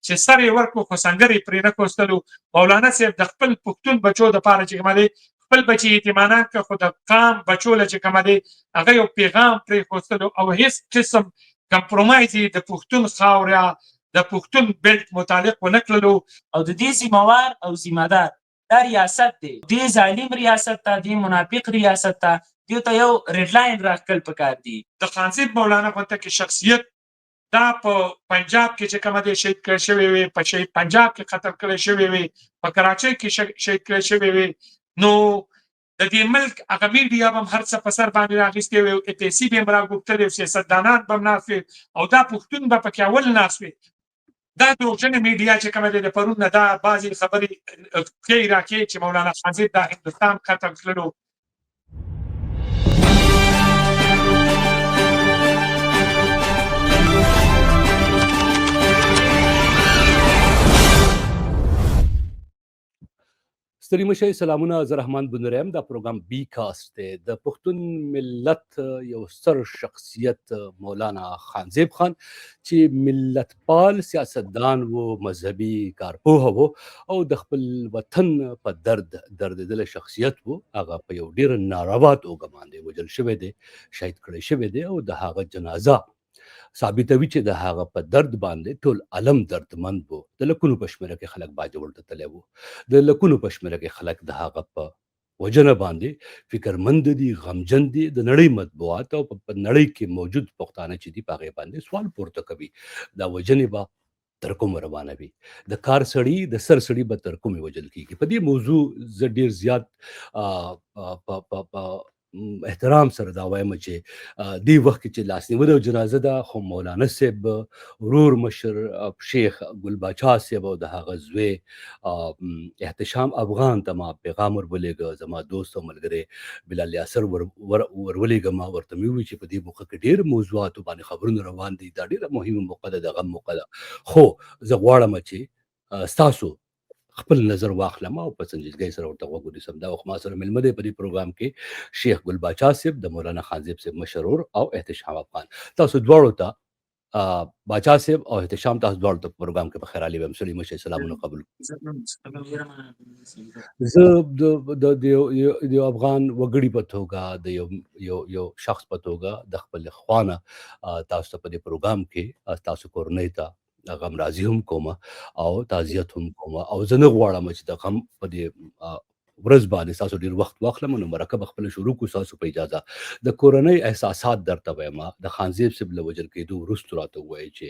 چې سر یې ورکړو خو سنګر یې پرې نه کوستلو. مولانا صاحب د خپل پښتون بچو دپاره چې کومه دی خپل بچي یتیمانان کړه، خو د قام بچو له چې کومه دی هغه یو پیغام پرېښودلو او هېڅ قسم کمپرومایز یې د پښتون خاوره د پښتون بیلټ متعلق ونه کړلو. او د دې ذمہوار او ذمہ دار دا ریاست دی، دې ظالم ریاست ته، دې منافق ریاست ته دې ته یو ریډ لاین راښکل پکار دي. د خانزیب مولانا غونته کې شخصیت دا په پنجاب کې چې کومه دی شهید کړی شوی وي، په پنجاب کې قتل کړی شوی وي، په کراچۍ کې شهید کړی شوی وي، نو د دې ملک هغه میډیا به هم هر څه په سر باندې راغیستې وي، اتحادیې به هم راغوښتلې، سیاستدانان به هم ناست وي او دا پښتون به پکې اول ناست وي. دا دروغجنه میډیا چې کومه دی د پرون نه دا بعضې خبرې ښیي راښیي چې مولانا خانزیب دا هندوستان قتل کړلو. ستړي مشئ، سلامونه، زه رحمان بندر یم. دا پروګرام بی کاسټ دی. د پښتون ملت یو ستر شخصیت مولانا خانزیب خان چې ملتپال سیاستدان و، مذهبي کارپوهه و او د خپل وطن په درد دردېدلی شخصیت و. هغه په یو ډېر ناروا توګه باندې وژل شوی دی، شهید کړی شوی دی او د هغه جنازه ثابتوي چې د هغه په درد باندې ټول عالم دردمند و. د لکونو په شمېره کې خلک باجوړ ته تللی و، د لکونو په شمېره کې خلک د هغه په وژنه باندې فکرمند دي، غمجن دي. د نړۍ مطبوعات او په نړۍ کې موجود پښتانه چې دي په هغې باندې سوال پورته کوي، دا وژنې به تر کومه روانه وي؟ د کار سړي د سر سړي به تر کومې وژل کېږي؟ په دې موضوع زه ډېر زیات احترام سره دا وایم چې دې وخت کې چې لاسنیوه د جنازه ده، خو مولانا صاحب ورور مشر شیخ ګل باچا صاحب او د هغه زوی احتشام افغان ته ما پیغام ورولېږه، زما دوست او ملګری بلال یاسر ورولېږه. ما ورته مې وویل چې په دې موقع کې ډېر موضوعاتو باندې خبرونه روان دي، دا ډېره مهمه موقع ده، د غم موقع ده، خو زه غواړم چې ستاسو خپل نظر واخلم او په سنجیدګۍ سره ورته غوږ ونیسم. دا وخت ما سره مېلمه دی په دې پروګرام کې شیخ ګل باچا صاحب د مولانا خانزیب صاحب مشر ورور او احتشام افغان. تاسو دواړو ته باچا صاحب او احتشام، تاسو دواړو ته پروګرام کې په خیر علي ویم. ستړي مشئ، سلامونه قبول. زه د یو افغان وګړي په توګه، د یو شخص په توګه د خپل خوانه تاسو ته په دې پروګرام کې تاسو کورنۍ ته غم راضي هم کوم او تعزیت هم کوم او زه نه غواړم چې د غم په دې ورځ باندې تاسو ډېر وخت واخلم. نو مرکه به خپله شروع کړو ستاسو په اجازه. د کورنۍ احساسات درته وایم. د خانزیب صاحب له وژل کېدو وروسته راته ووایئ چې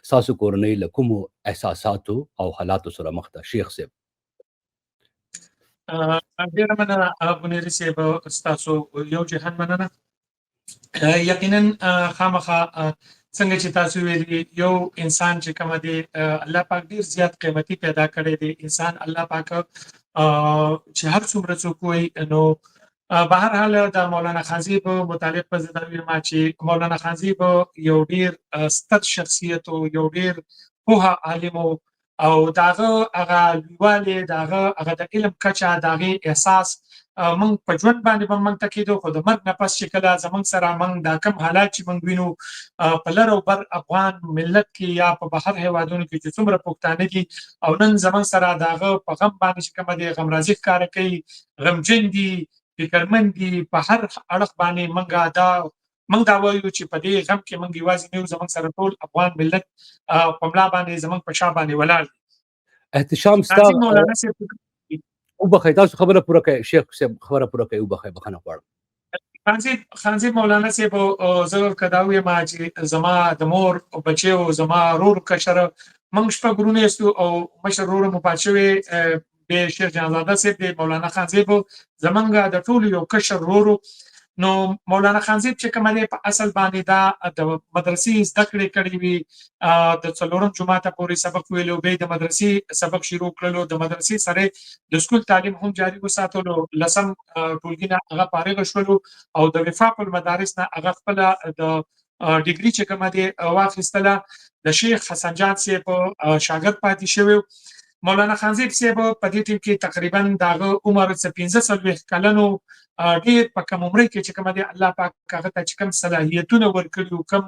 ستاسو کورنۍ له کومو احساساتو او حالاتو سره مخ ده. شیخ صاحب. ډېره مننه بنیري صاحب، ستاسو یو جهان مننه. یقینا خامخا څنګه چې تاسو ویلي، یو انسان چې کومه دی الله پاک ډېر زیات قیمتي پیدا کړی دی. انسان الله پاک چې هر څومره څوک وایي، نو به هر حال د مولانا خانزیب متعلق به زه دا ویم چې مولانا خانزیب یو ډېر ستر شخصیت و، یو ډېر پوهه عالم و او د هغه لویوالی، د هغه د علم کچه، د هغې احساس موږ په ژوند باندې به موږ ته کېدو، خو د مرګ نه پس چې کله زموږ سره موږ دا کم حالات چې موږ وینو په لر او بر افغان ملت کې یا په بهر هېوادونو کې چې څومره پښتانه دي او نن زموږ سره د هغه په غم باندې چې کومه دی غمرازي ښکاره کوي، غمجن دي، فکرمند دي، په هر اړخ باندې موږ دا وایو چې په دې غم کې موږ یوازې نه یو، زموږ سره ټول افغان ملت په ملا باندې زموږ په شا باندې ولاړ دي. احتشام ستا وبخئ، تاسو خبره پوره کړئ. شیخ صاحب خبره پوره کړئ، وبخئ، بخښنه غواړم. خانزیب مولانا صاحب زه ورته دا ویم چې زما د مور بچیو، زما ورور کشر، موږ شپږ وروڼه یستو او مشر ورور مو پات شوی بې شیخ جانزاده صاحب دی. مولانا خانزیب زموږ د ټولو یو کشر ورور. نو مولانا خانزیب چې کومه دی په اصل باندې دا د مدرسې زده کړې کړې وي، د څلورم جماعته پورې سبق ویلو، بیا د مدرسې سبق شروع کړلو، د مدرسې سره د سکول تعلیم هم جاري وساتلو، لسم ټولګي نه هغه فارغ شولو او د وفاق المدارس نه هغه خپله د ډیګري چې کومه دی واخیستله. د شیخ حسن جان صاحب شاګرد پاتې شوی. مولانا خانزیب صاحب په دې ټیم کې تقریبا د هغه عمر 45 کلن و. ډېر په کم عمرۍ کې چې کومه دی الله پاک هغه ته چې کوم صلاحیتونه ورکړي، کم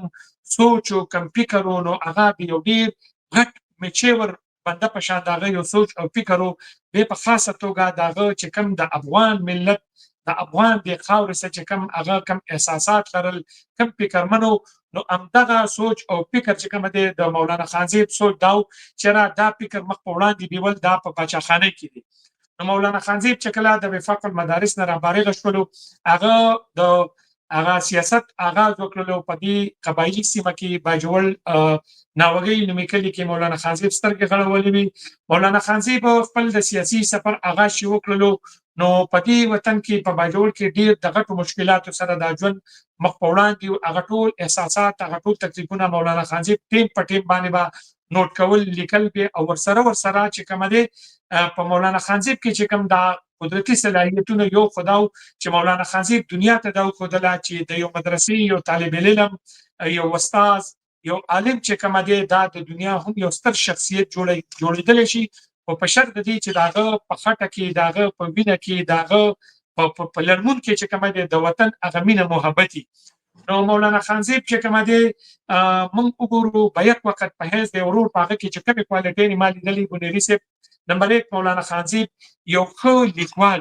سوچ او کم فکر و، نو هغه د یو ډېر غټ میچور بنده په شان دغه یو سوچ او فکر وو دی په خاصه توګه دغه چې کوم د افغان ملت د افغان د خاورې څخه چې کوم هغه کوم احساسات لرل کوم فکرمنو نو همدغه سوچ او فکر چې کوم دی د مولانا خانزیب سوچ دا و چې را دا فکر مخ په وړاندې بیول دا په پاچاخانه کې دی نو مولانا خانزیب چې کله د وفاق المدارس نه رابارغ شولو هغه د هغه سیاست آغاز وکړلو په دې قبایلي سیمه کې باجوړ ناوګۍ نومې کلي کې مولانا خانزیب سترګې غړولې وي مولانا خانزیب خپل د سیاسي سفر آغاز شي وکړلو نو په دې وطن کې په باجوړ کې ډېر د غټو مشکلاتو سره دا ژوند مخ په وړاندې هغه ټول احساسات هغه ټول تکلیفونه مولانا خانزیب ټیم په ټیم باندې به نوٹ کول لیکل به او ورسره چې کوم دی په مولانا خانزیب کې چې کوم دا قدرتي صلاحیتونه یو خداو چې مولانا خانزیب دنیا ته دا خدلا چې د یو مدرسې یو طالب علم یو استاد یو عالم چې کوم دی دا د دنیا هم یو ستر شخصیت جوړیدل شي او په شرط دی چې داغه په خټه کې داغه په وینه کې داغه په لرمون کې چې کوم دی د وطن هغه مینه محبتي نو مولانا خانزیب چې کوم دی مونږ وګورو په یک وخت په هیڅ د ورور په هغه کې چې کومه کوالټي نه مالي دلی بنيري سي نمبر 1 مولانا خانزیب یو ښه لیکوال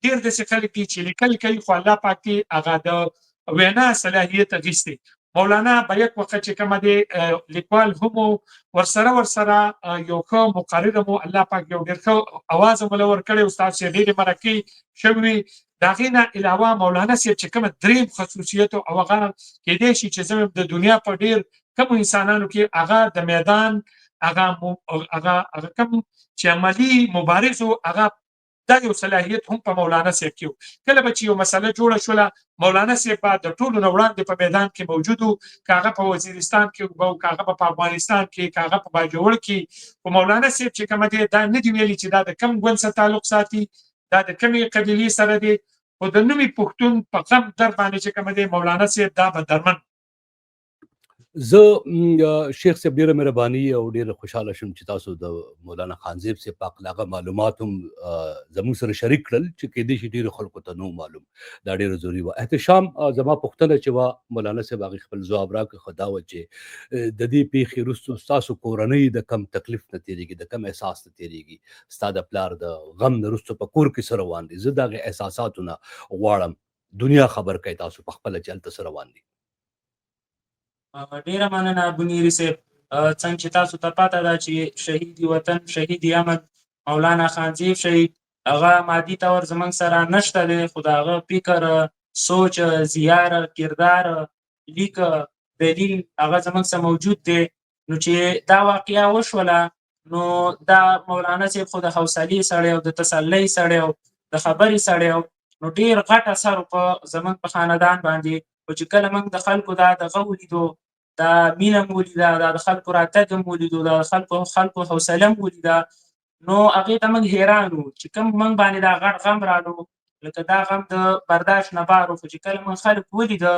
ډیر د څه خلک چې لیکل کوي خو الله پاک کې هغه د وینا صلاحیت غوښتي مولانا په یک وخت چې کوم دی لیکوال هم ورسره یو ښه مقرر مو الله پاک یو ډیر ښه आवाज ملور کړي استاد شه ډیر مرکه شوی داغینه علاوه مولانا سي چې کوم دریم خصوصیت او هغه کې دي چې زموږ د دنیا په ډیر کوم انسانانو کې هغه د میدان هغه کوم چې عملی مبارزو هغه دا یو صلاحیت هم په مولانا سي کې کله به چې یو مسله جوړه شوله مولانا سي په د ټولو وړاندې په میدان کې موجودو کاغه په وزیرستان کې او کاغه په افغانستان کې کاغه په باجوړ کې او مولانا سي چې کوم دی دا نه دی ویلي چې دا د کم ګوند سره تعلق ساتي دا د کمی قبيلي سره دی او د نومي پښتون په غم در باندې چې کوم دی مولانا سي دا به درمن زه شیخ صاحب ډیره مهرباني او ډیره خوشاله شوم چې تاسو د مولانا خانزیب صاحب په اخلاقه معلومات هم زموږ سره شریک کړل چې کېدای شي ډیرو خلکو ته نو معلوم دا ډیره ضروري و احتشام زما پوښتنه چې وا مولانا صاحب هغه خپل ځواب راکړ خدا و چې د دې پیښې وروسته تاسو کورنۍ د کم تکلیف نه تیریږي د کم احساس نه تیریږي ستاسو پلار د غم نه وروسته په کور کې سره روان دي زه دغه احساساتونه غواړم دنیا خبر کوي تاسو په خپل چلته سره روان دي ډیره مننه بنيري صاحب څنګه چې تاسو ته پاته ده چې شهید وطن شهید امن مولانا خانزیب شهید هغه مادي تور زمنګ سره نشته دی خو هغه فکر سوچ زیار کردار لیک دلیل هغه زمنګ سره موجود دی نو چې دا واقعیا وشوله نو دا مولانا صاحب خو د حوصلې سره او د تسلی سره او د خبرې سره نو ډیر غټ اثر په زمنګ په خاندان باندې او چې کله موږ د خلکو دا دغه ولیدو دا مینه مو ولیده دا د خلکو راتګ مو ولیدو دا خلکو حوصله مو ولیده نو هغې ته موږ حیران وو چې کوم موږ باندې دا غټ غم رالو لکه دا غم د برداشت نه بار و خو چې کله موږ خلک ولیده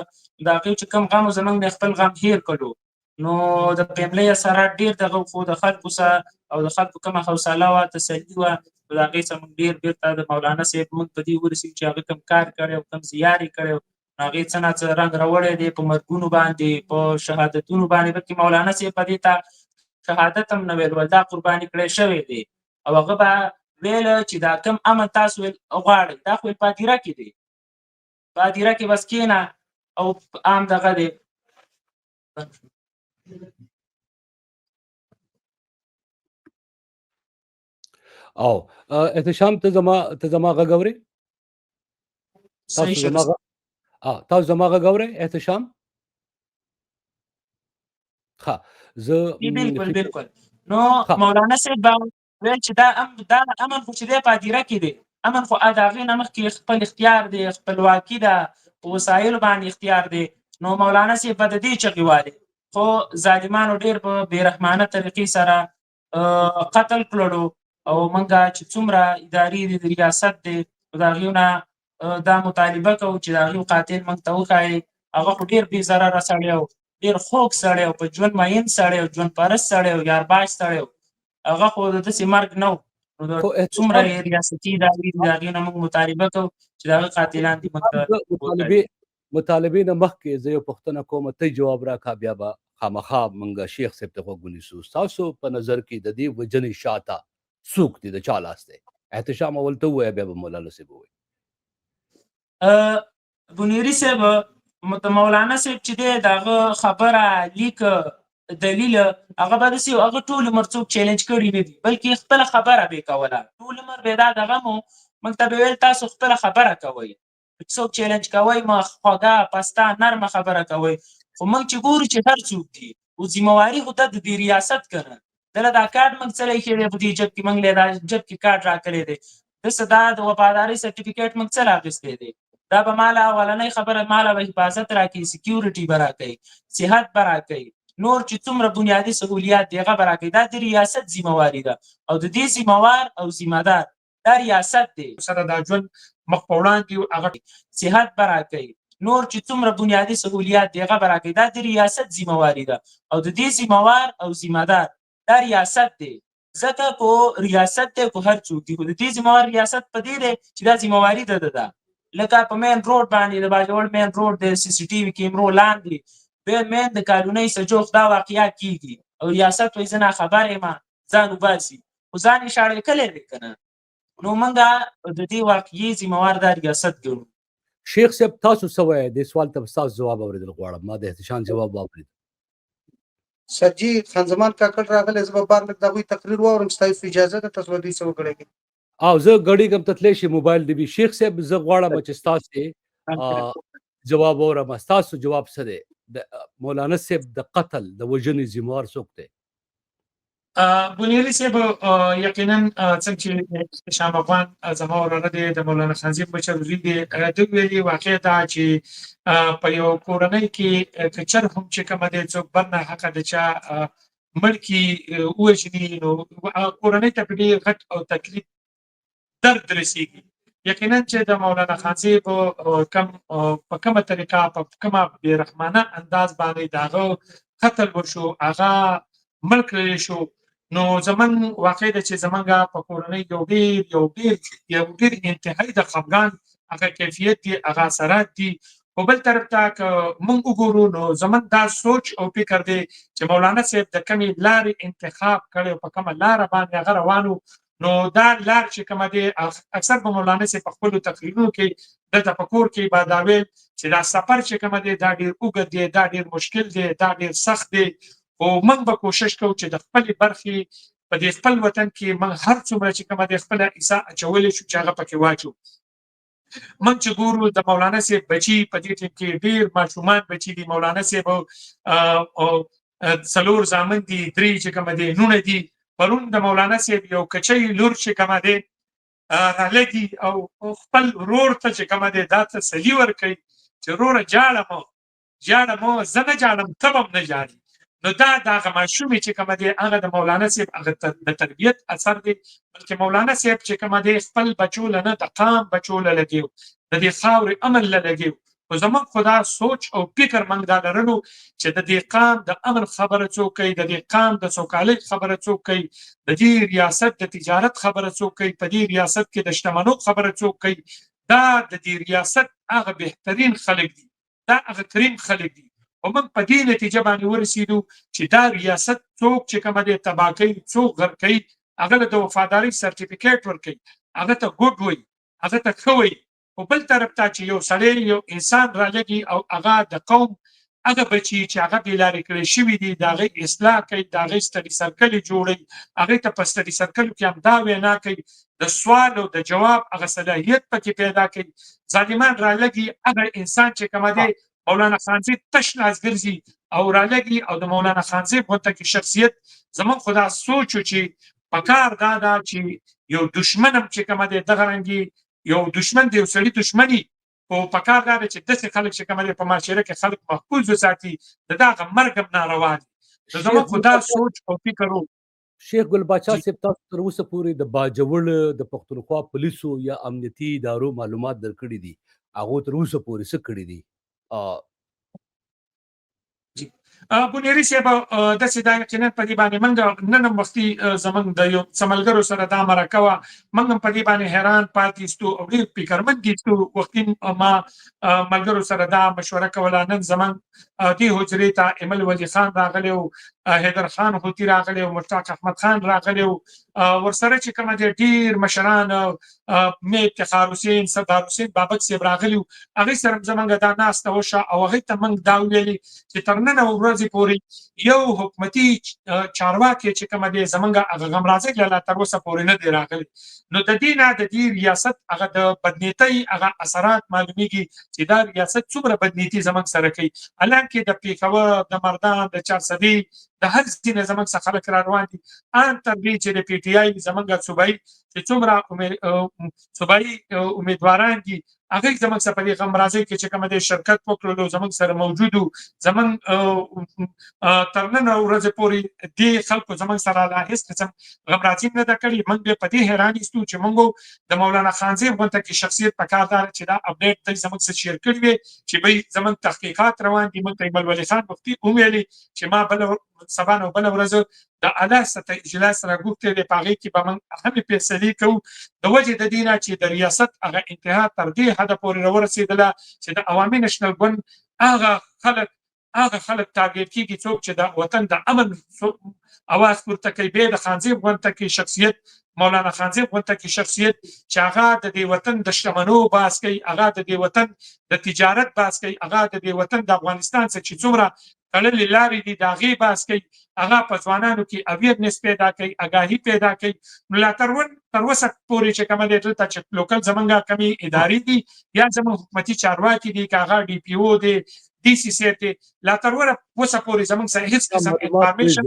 د هغې چې کوم غم و زموږ نه خپل غم هیر کړو نو د فیملۍ اثرات ډېر دغه خو د خلکو سره او د خلکو کومه حوصله وه تسلي وه د هغې څخه موږ ډېر بېرته د مولانا صاحب موږ په دې ورسېږو چې هغه کوم کار کړی او کوم زیار یې کړی هغې څه نه څه رنګ راوړی دی په مرګونو باندې په شهادتونو باندې بلکې مولانا صاحب په دې ته شهادت هم نه ویل دا قرباني کړی شوی دی او هغه به ویل چې دا کوم امن تاسو غواړئ دا خو په هدیره کې دی په هدیره کې بس کښېنه او عام دغه دی او احتشام ته زما غږ اورئ تاسو زما غږ اورئ احتشام ښه زه بالکل نو مولانا صاحب ویل چې دا امن خو چې دی په هدیره کې دی امن خو د هغې نه مخکې خپل اختیار دی خپلواکي ده په وسایلو باندې اختیار دی نو مولانا صاحب به د دې چغې والې خو ظالمانو ډېر په بېرحمانه طریقې سره قتل کړلو او موږ چې څومره ادارې دي د ریاست دی د هغې نه دا مطالبه کوو چې د هغې قاتل موږ ته وښایي هغه خو ډېر بې ضرره سړی و ډېر خوږ سړی او په ژوند مین سړی او ژوند پرست سړی او یارباج سړی و هغه خو د داسې مرګ نه و نو څومره ریاستي ادارې دي د هغې نه موږ مطالبه کوو چې د هغه قاتلان دي موږ ته مطالبې نه مخکې زه یو پوښتنه کوم ته جواب راکړه بیا به خامخا موږ شیخ صاحب ته غوږ ونیسو. ستاسو په نظر کې د دې وژنې شاته څوک دي، د چا لاس دی؟ احتشام اول ته ووایه، بیا به مولانا صاحب ووایي. بنيري صاحب د مولانا صاحب چې دی د هغه خبره لیک دلیل هغه به داسې هغه ټول عمر څوک چیلنج کړي نه دي، بلکې خپله خبره به کوله. ټول عمر به دا دغه مو موږ ته به ویل تاسو خپله خبره کوئ، څوک چیلنج کوئ مه خوږه پسته نرمه خبره کوئ. خو موږ چې ګورو چې هر څوک دي او ذمواري خو ده د دې ریاست کنه دله دا کارډ موږ څه لیکلی دی په دې جب کې موږ له دا جب کې کارډ راکړی دی دسه دا د وفادارۍ سرټیفیکیټ موږ څه راخیستی دی. دا به ماله اولنۍ خبره ماله به حفاظت راکوي، سکیورټي به راکوي، صحت به راکوي، نور چې څومره بنیادي سهولیات دی هغه به راکوي. دا د ریاست ذمواري ده او د دې ذموار او ذمهدار دا ریاست دی. سره دا ژوند مخ په وړاندې هغه صحت به راکوي، نور چې څومره بنیادي سهولیات دی هغه به راکوي. دا د ریاست ذمواري ده او د دې ذموار او ذمهدار دا ریاست دی. ځکه کو ریاست دی کو هر څوک دی، خو د دې ذموار ریاست په دې دی چې دا ذمواري ده لکه په مین روډ باندې د باجوړ مین روډ د سی سی ټي وي کیمرو لاندې به مین د کالونۍ سجوخ دا واقعیات کیږي او ریاست وایي زه ناخبر یم ځان وباسي، خو ځان یې شاړې کلی دی که نه. نو موږ د دې واقعي ذموار دا ریاست ګڼو. شیخ صاحب تاسو څه وایئ؟ دې سوال ته به ستاسو جواب اورېدل غواړم. ما د احتشام جواب واورېد. سرجي خان زمان کاکړ راغلی، زه به بار لږ د هغوی تقریر واورم، ستاسو اجازه ده؟ تاسو به دوی څه وکړئ؟ او زه ګډېږم ته تللی شي موبایل دې وي. شیخ صاحب زه غواړم چې ستاسې جواب واورم. ستاسو جواب څه دی؟ د مولانا صاحب د قتل د وژنې ذموار څوک دی؟ بنيري صاحب یقینا څنګه چې احتشام افغان زما وراره دی د مولانا خانزیب مشر زوی دی، ده ویلي واقع دا چې په یو کورنۍ کې که چر هم چې کومه دی څوک بر ناحقه د چا مړ کړي ووژني نو کورنۍ ته په ډېر غټ او تکلیف درد رسیږي. یقینا چې د مولانا خانزیب په کومه طریقه په کومه بې رحمانه انداز باندې د هغه قتل وشو، هغه مړ کړلی شو، نو زمونږ واقع ده چې زمونږ په کورنۍ یو ډېر انتهایي د خفګان هغه کیفیت دی، هغه اثرات دي. خو بل طرف ته که موږ وګورو نو زمونږ دا سوچ او فکر دی چې مولانا صاحب د کومې لارې انتخاب کړی او په کومه لاره باندې هغه روان و، نو دا لار چې کومه دی اکثر به مولانا صاحب په خپلو تقریرونو کې دلته په کور کې به دا ویل چې دا سفر چې کومه دی دا ډېر اوږد دی، دا ډېر مشکل دی، دا ډېر سخت دی، خو موږ به کوشش کوو چې د خپلې برخې په دې خپل وطن کې موږ هر څومره چې کومه دی خپله حصه اچولی شو چې هغه پکې واچو. موږ چې ګورو د مولانا صاحب بچي په دې ټیم کې ډېر ماشومان بچي دي. مولانا صاحب څلور زامن دي، درې چې کومه دی نونه دي. پرون د مولانا صاحب یو کچۍ لور چې کومه دی رالګي او خپل ورور ته چې کومه دی دا تسلي ورکوي چې وروره جاړه مو زه نه جاړم ته به هم نه جاړې. نو دا د هغه ماشومې چې کومه دی هغه د مولانا صاحب هغه د تربیت اثر دی، بلکې مولانا صاحب چې کومه دی خپل بچو له نه د قام بچو له لګېو، د دې خاورې امن له لګېو. خو زموږ خو دا سوچ او فکر موږ دا لرلو چې د دې قام د امن خبره څوک کوي، د دې قام د سوکالۍ خبره څوک کوي، د دې ریاست د تجارت خبره څوک کوي، په دې ریاست کې د شتمنو خبره څوک کوي. دا د دې ریاست هغه بهترین خلک دي، دا هغه کریم خلک دي. او موږ په دې نتیجه باندې ورسېدو چې دا ریاست څوک چې کومه دی تباه کوي، څوک غرق کوي، هغه له د وفادارۍ سرټیفیکیټ ورکوي، هغه ته ګوډ وایي، هغه ته ښه وایي. خو بل طرف ته چې یو سړی یو انسان رالګي او هغه د قوم هغه بچي چې هغه بې لارې کړی شوي دي د هغې اصلاح کوي، د هغې سټډي سرکل یې جوړوي، هغې ته په سټډي سرکلو کې هم دا وینا کوي، د سوال او د جواب هغه صلاحیت پکې پیدا کوي. ظالمان رالګي هغه انسان چې کومه دی مولانا خانزیب تش لاس ګرځي او رالګي او د مولانا خانزیب غونته کې شخصیت زموږ خو دا سوچ و چې پکار دا ده چې یو دشمن هم چې کومه دی دغه رنګې یو دشمن دی، یو سړي دشمني، خو پکار دا ده چې داسې خلک چې کومه دی په معاشره کې خلک محفوظ وساتي، د دغه مرګ هم ناروا دي. زموږ خو دا سوچ او فکر و. شیخ ګل باچا صاحب تاسو تر اوسه پورې د باجوړ د پښتونخوا پولیسو یا امنیتي ادارو معلومات درکړي دي، هغو تر اوسه پورې څه کړي دي؟ بونیري صاحب داسې دا یقینا په دې باندې موږ نن هم وختي زموږ د یو څه ملګرو سره دا مرکه وه، موږ هم په دې باندې حیران پاتې ستو او ډېر فکرمند دي ستو. وختي ما ملګرو سره دا مشوره کوله. نن زموږ دې حجرې ته ایمل ولی خان راغلی و، حیدر خان هوتي راغلی و، مشتاق احمد خان راغلی و، ورسره چې کومه دی ډېر مشران میر افتخار حسین، سردار حسین بابک صاحب راغلي وو. هغوی سره زموږ دا ناسته وشوه او هغوی ته موږ دا وویلې چې تر ننه ورځې پورې یو حکومتي چارواکی چې کومه دی زموږ هغه غمرازۍ لا تر اوسه پورې نه دی راغلی. نو د دې نه د دې ریاست هغه د بدنیتۍ هغه اثرات معلومیږي چې دا ریاست څومره بدنیتي زموږ سره کوي. حالانکې د پېښور، د مردان، د چارسدي د هر ځای نه زموږ څخه خلک را روان دي، ان تر دې چې د پي ټي آی زموږ صوبایي چې څومره صوبایي امیدواران دي هغوی زموږ سره په دې غمرازۍ کې چې کومه دی شرکت وکړلو، زموږ سره موجود وو. زموږ تر ننه ورځې پورې دې خلکو زموږ سره لا هېڅ قسم غمرازي نه ده کړې. موږ بیا په دې حیران ایستو چې موږ د مولانا خانزیب غونته کې شخصیت پکار ده چې دا اپډیټ دوی زموږ سره شیر کړي وي چې بهی زموږ تحقیقات روان دي. موږ ته ایمل ولی خان مفتي وویلې چې ما بله سبا نه بله ورځ د اعلی سطح اجلاس راګوښتی دی، په هغې کې به موږ اهمې فیصلې کوو د وجې د دې نه چې د ریاست هغه انتها تر دې حده پورې راورسېدله چې د عوامي نشنل ګوند هغه خلک ټارګېټ کېږي څوک چې د وطن د امن اواز پورته کوي. بیا د خانزیب غونډه کې شخصیت مولانا خانزیب غونډه کې شخصیت چې هغه د دې وطن د شتمنو بحث کوي، هغه د دې وطن د تجارت بحث کوي، هغه د دې وطن د افغانستان څخه چې څومره تړلې لارې دي د هغې بحث کوي، هغه په ځوانانو کې اویرنس پیدا کوي، اګاهي پیدا کوي. نو لا تر اوسه پورې چې کومه دی دلته چې لوکل زموږ کمې ادارې دي یا زموږ حکومتي چارواکي دي که هغه ډي پي او دی، ډي سی سی دی، لا تر اوسه پورې زموږ سره هېڅ قسم انفارمیشن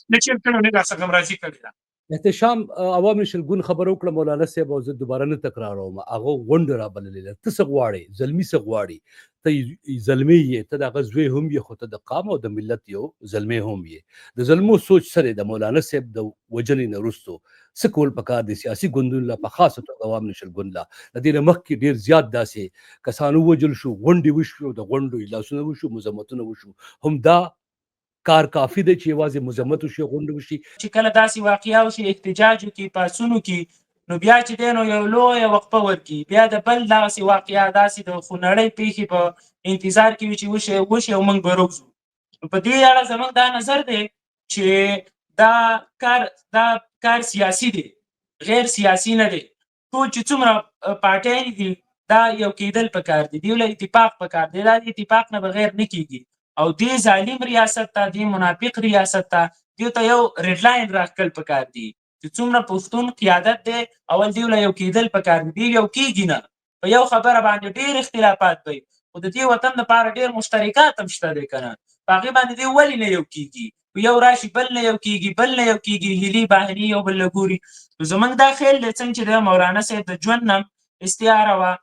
نه شیر کړی او نه راسره غمرازي کړې ده. احتشام عوام نشل ګوند خبر وکړه مولانا صاحب او زه دوباره نه تکراروم. هغه غونډه رابللې ده. ته څه غواړې؟ زلمي څه غواړي؟ ته زلمی یې، ته د هغه زوی هم یې، خو ته د قام او د ملت یو زلمی هم یې. د زلمو سوچ سره د مولانا صاحب د وجنې نه وروستو څه کول پکار دي سیاسي ګوندونو له، په خاصه توګه عوام نشل ګوند له؟ د دې نه مخکې ډېر زیات داسې کسان ووژل شو، غونډې وشوې، د غونډو اجلاسونه وشو، مذمتونه وشو. هم دا کار کافي دی چې یوازې مذمت وشي، غونډه وشي؟ چې کله داسې واقعه وشي، احتجاج وکړي، پاڅون وکړي، نو بیا چې دی نو یو لویه وقفه ورکړي، بیا د بل داسې واقعه داسې د خونړۍ پیښې په انتظار کې وي چې وشي او موږ به روږدو. نو په دې اړه زموږ دا نظر دی چې دا کار سیاسي دی، غیر سیاسي نه دی. ټول چې څومره پارټیانې دي دا یو کېدل پکار دي، دوی له اتفاق پکار دی، دا د اتفاق نه بغیر نه کېږي. او دې ظالم ریاست ته، دې منافق ریاست ته دیو ته یو ریډ لاین راښکل پکار دي چې څومره پښتون قیادت دی اول دیو له یو کېدل پکار دي. دوی یو کېږي نه، په یو خبره باندې ډېر اختلافات وي، خو د دې وطن لپاره ډېر مشترکات هم شته دی که نه، په هغې باندې دوی ولې نه یو کېږي؟ یو راشي بل نه یو کېږي، بل نه یو کېږي، هیلې بهانې یو بل له ګوري. نو زموږ دا خیال دی څنګه چې د مولانا صاحب د ژوند نه استعاره وه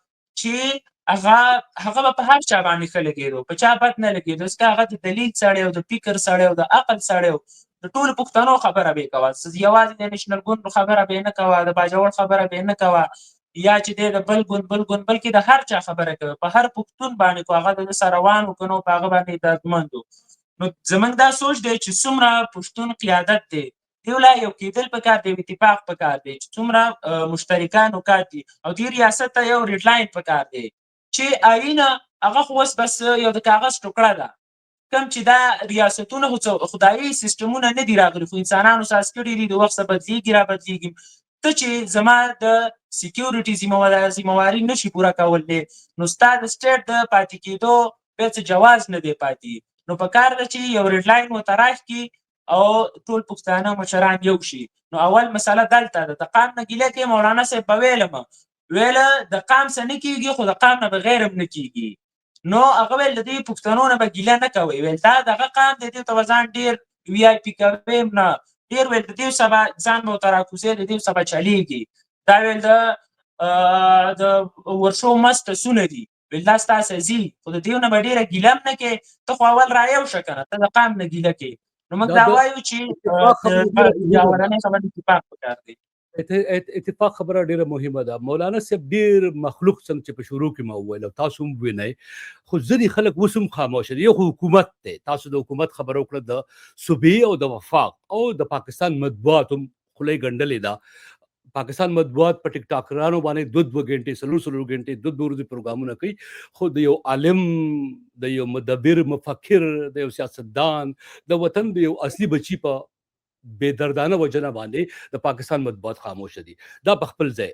چې هغه به په هر چا باندې ښه لګېدو، په چا بد نه لګېدو، ځکه هغه د دلیل سړی او د فکر سړی او د عقل سړی او د ټولو پښتنو خبره به یې کوه، یوازې د نیشنل ګوند خبره به یې نه کوه، د باجوړ خبره به یې نه کوه، یا چې دی د بل ګوند بلکې د هر چا خبره کوي، په هر پښتون باندې کو هغه د سره روان و که نه په هغه باندې دردمند و. نو زموږ دا سوچ دی چې څومره پښتون قیادت دی دیو لا یو کېدل پکار دی، اتفاق پکار دی، چې څومره مشترکان نکات دي او دې ریاست ته یو ریډ لاین پکار دی چې آینه هغه خو اوس بس یو د کاغذ ټوکړه ده. کوم چې دا ریاستونه خدایي سیستمونه نه دي راغلي، خو انسانانو ساز کړي دي، د وخت سره بدلېږي را بدلېږي. ته چې زما د سیکیورټي ذمهواري نشي پوره کولی، نو ستا د سټیټ د پاتې کېدو بیا څه جواز نه دی پاتې. نو په کار ده چې یو ریډ لاین ورته راښکي او ټول پښتانه مشران یو شي. نو اول مسله دلته ده، د قام نه ګیله کوي. مولانا صاحب به ویله د قام څه نه کېږي، خو د قام نه بغیر هم نه کېږي. نو هغه ویل د دې پښتنو نه به ګیله نه کوئ، ویل دا دغه قام دی، دې ته به ځان ډېر وي آی پي کوئ نه، ډېر ویل د دې سبا ځان به ورته راکوزوي، د دې سبا چلېږي. دا ویل د ورشو مست سونه دي، ویل دا ستاسې ځي، خو د دې نه به ډېره ګیله هم نه کوې. ته خو اول را یو شه که نه، ته د قام نه ګیله کوې. نو موږ دا وایو چې د اولنۍ خبرې اتفاق پکار دی. اتفاق خبره ډیره مهمه ده. مولانا صاحب ډیر مخلوق څنګه چې په شروع کې ما وویل او تاسو هم وینئ، خو ځینې خلک اوس هم خاموشه دي. یو حکومت دی، تاسو د حکومت خبره وکړه، د صوبې او د وفاق او د پاکستان مطبوعات هم خولۍ ګنډلې ده. پاکستان مطبوعات په ټیک ټاکرانو باندې 2 غنټې 3 غنټې 2 ورځې پروګرامونه کوي، خو د یو عالم، د یو مدبر، مفکر، د یو سیاستدان، د وطن د یو اصلي بچی په بې دردانه وجنه باندې د پاکستان مطبوعات خاموشه دي. دا په خپل ځای،